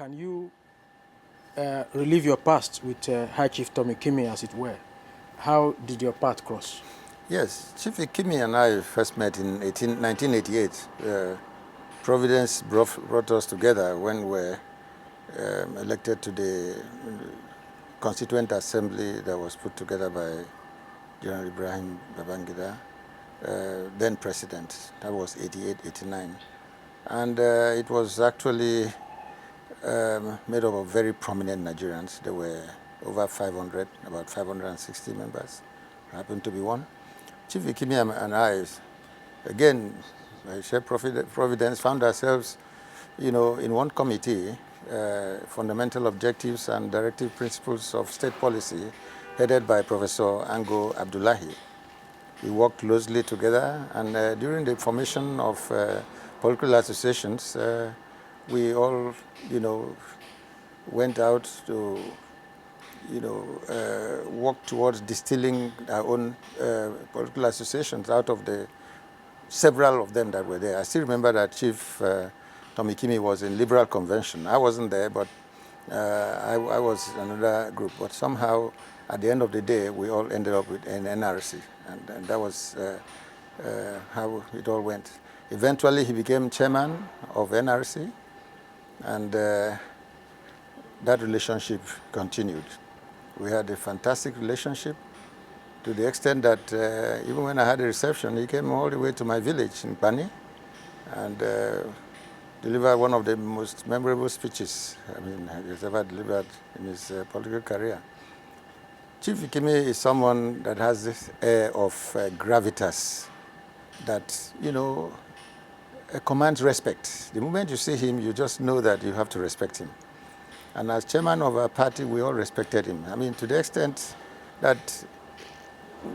Can you relive your past with High Chief Tommy Ikimi, as it were? How did your path cross? Yes, Chief Ikimi and I first met in 1988. Providence brought us together when we were elected to the Constituent Assembly that was put together by General Ibrahim Babangida, then president. That was 88, 89. And it was actually made up of very prominent Nigerians. There were over 500, about 560 members. I happened to be one. Chief Ikimi and I, again, by sheer providence, found ourselves, in one committee, Fundamental Objectives and Directive Principles of State Policy, headed by Professor Ango Abdullahi. We worked closely together, and during the formation of political associations, we all, went out to, work towards distilling our own political associations out of the several of them that were there. I still remember that Chief Tommy Ikimi was in Liberal Convention. I wasn't there, but I was in another group. But somehow, at the end of the day, we all ended up with an NRC, and that was how it all went. Eventually, he became chairman of NRC, and that relationship continued. We had a fantastic relationship to the extent that even when I had a reception, he came all the way to my village in Pani and delivered one of the most memorable speeches he's ever delivered in his political career. Chief Ikimi is someone that has this air of gravitas that, commands respect. The moment you see him, you just know that you have to respect him. And as chairman of our party, we all respected him. To the extent that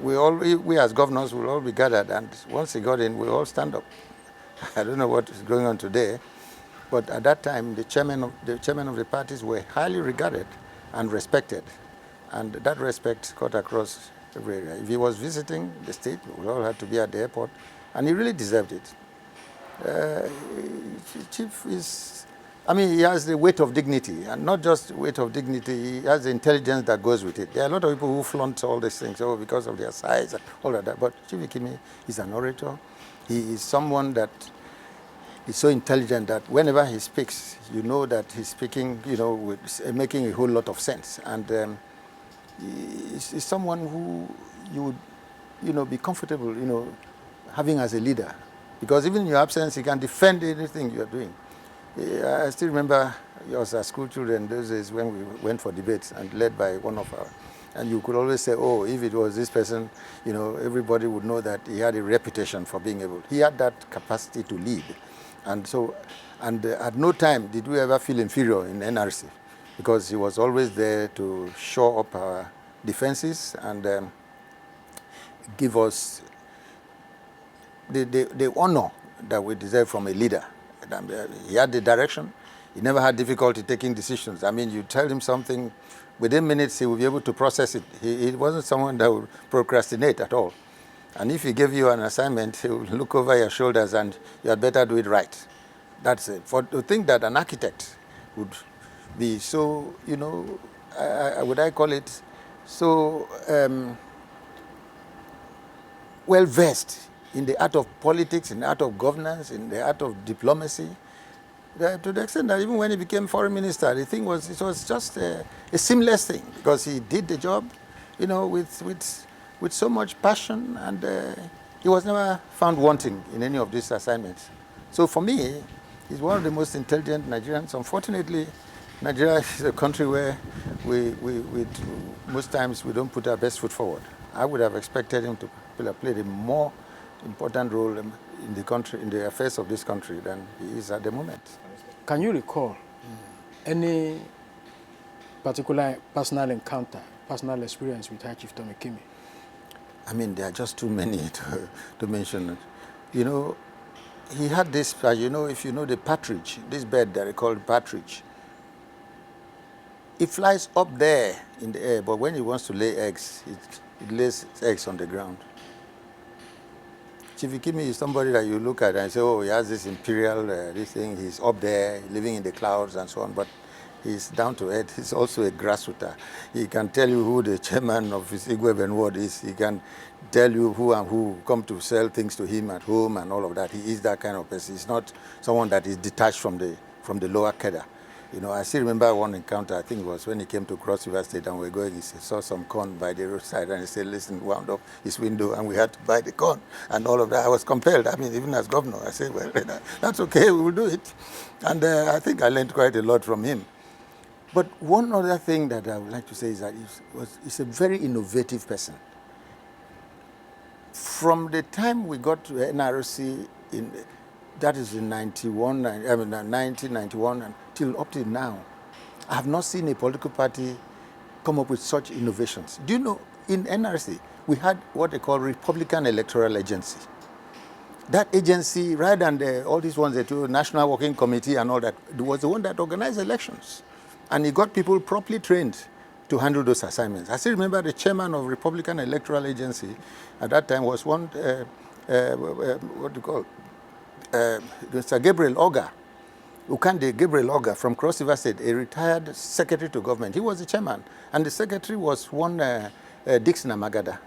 we as governors will all be gathered, and once he got in, we all stand up. I don't know what is going on today, but at that time, the chairman of the parties were highly regarded and respected, and that respect cut across every area. If he was visiting the state, we all had to be at the airport, and he really deserved it. Chief is, he has the weight of dignity, and not just weight of dignity, he has the intelligence that goes with it. There are a lot of people who flaunt all these things, because of their size and all of that, but Chief Ikimi is an orator. He is someone that is so intelligent that whenever he speaks, you know that he's speaking, with making a whole lot of sense. And he's someone who you would, be comfortable, having as a leader. Because even in your absence, he can defend anything you're doing. I still remember us as school children those days when we went for debates and led by one of our, and you could always say, oh, if it was this person, everybody would know that he had a reputation for being able. He had that capacity to lead. And so, at no time did we ever feel inferior in NRC, because he was always there to shore up our defenses and give us the honor that we deserve from a leader. He had the direction. He never had difficulty taking decisions. You tell him something, within minutes he will be able to process it. He wasn't someone that would procrastinate at all. And if he gave you an assignment, he would look over your shoulders and you had better do it right. That's it. To think that an architect would be so, would I call it, so well-versed in the art of politics, in the art of governance, in the art of diplomacy, to the extent that even when he became foreign minister, it was just a seamless thing, because he did the job, with so much passion, and he was never found wanting in any of these assignments. So for me, he's one of the most intelligent Nigerians. Unfortunately, Nigeria is a country where most times we don't put our best foot forward. I would have expected him to play a more important role in the country, in the affairs of this country, than he is at the moment. Can you recall any particular personal encounter, personal experience with High Chief Tommy Ikimi? There are just too many to mention. He had this, if you know the partridge, this bird that they call partridge, it flies up there in the air, but when it wants to lay eggs, it lays eggs on the ground. Chief Ikimi is somebody that you look at and say, oh, he has this imperial, this thing, he's up there, living in the clouds and so on. But He's down to earth. He's also a grassrooter. He can tell you who the chairman of his Igweben ward is. He can tell you who and who come to sell things to him at home and all of that. He is that kind of person. He's not someone that is detached from the lower cadre. You know, I still remember one encounter, I think it was when he came to Cross River State and we were going, he saw some corn by the roadside and he said, listen, wound up his window and we had to buy the corn and all of that. I was compelled, I mean, even as governor, I said, well, that's okay, we will do it. And I think I learned quite a lot from him. But one other thing that I would like to say is that he's a very innovative person. From the time we got to NRC, that is in 1991 until up till now, I have not seen a political party come up with such innovations. Do you know, in NRC, we had what they call Republican Electoral Agency. That agency, rather than all these ones, the National Working Committee and all that, was the one that organized elections. And he got people properly trained to handle those assignments. I still remember the chairman of Republican Electoral Agency at that time was one, what do you call, Mr. Gabriel Oga, Ukande Gabriel Oga from Cross River State, a retired secretary to government. He was the chairman. And the secretary was one Dixon Amagada.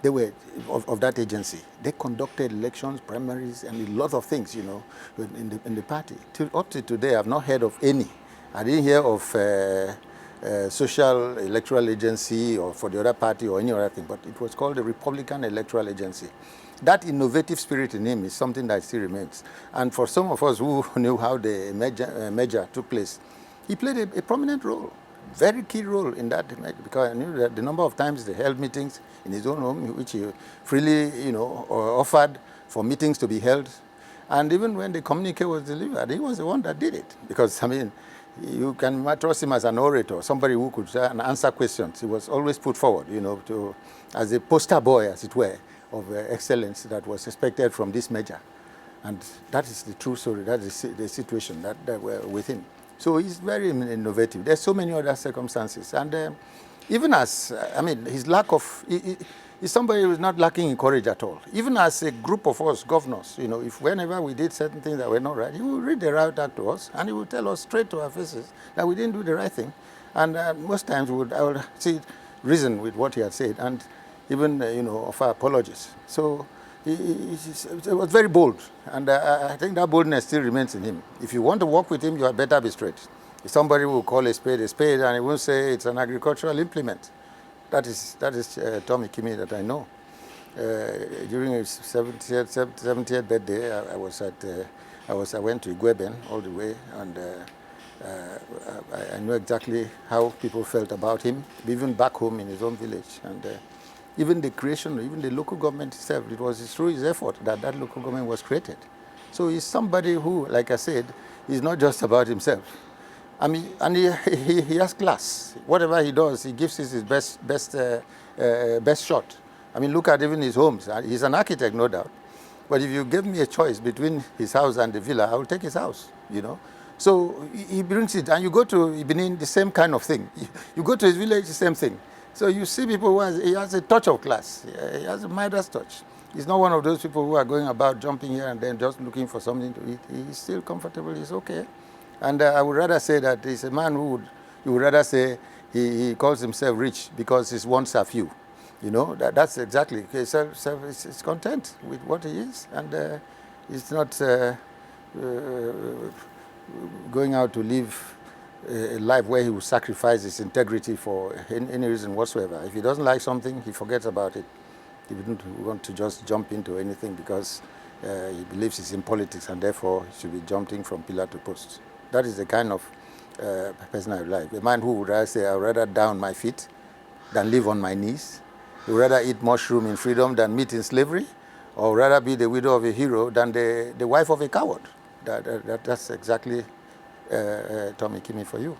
They were of that agency. They conducted elections, primaries, and a lot of things, you know, in the party. Up to today, I've not heard of any. I didn't hear of social electoral agency or for the other party or any other thing, but it was called the Republican Electoral Agency. That innovative spirit in him is something that still remains. And for some of us who knew how the merger took place, he played a prominent role, very key role in that, because I knew that the number of times they held meetings in his own home, which he freely, you know, offered for meetings to be held. And even when the communique was delivered, he was the one that did it. Because, I mean, you can trust him as an orator, somebody who could answer questions. He was always put forward, you know, as a poster boy, as it were, of excellence that was expected from this merger. And that is the true story. That is the situation that were with him. So he's very innovative. There's so many other circumstances. And even as, I mean, his lack of, he's somebody who's not lacking in courage at all. Even as a group of us, governors, you know, if whenever we did certain things that were not right, he would read the right act to us and he would tell us straight to our faces that we didn't do the right thing. And most times I would see reason with what he had said and even, you know, offer apologies. So he was very bold. And I think that boldness still remains in him. If you want to work with him, you had better be straight. If somebody will call a spade and he won't say it's an agricultural implement. That is Tom Ikimi that I know. During his 70th birthday, I went to Igweben all the way, and I know exactly how people felt about him, even back home in his own village. And even the creation, even the local government itself, it was through his effort that local government was created. So he's somebody who, like I said, is not just about himself. I mean, and he has class. Whatever he does, he gives it his best shot. I mean, look at even his homes. He's an architect, no doubt. But if you give me a choice between his house and the villa, I will take his house, you know. So he brings it. And you go to Benin, the same kind of thing. You go to his village, the same thing. So you see people he has a touch of class. He has a Midas touch. He's not one of those people who are going about jumping here and then just looking for something to eat. He's still comfortable. He's okay. And I would rather say that he's a man who you would rather say he calls himself rich because his wants are few. You know, that's exactly. He's content with what he is, and he's not going out to live a life where he will sacrifice his integrity for any reason whatsoever. If he doesn't like something, he forgets about it. He wouldn't want to just jump into anything because he believes he's in politics and therefore he should be jumping from pillar to post. That is the kind of person I like. A man who would rather say, I would rather down my feet than live on my knees. He would rather eat mushroom in freedom than meat in slavery, or rather be the widow of a hero than the wife of a coward. That's exactly Tom Ikimi for you.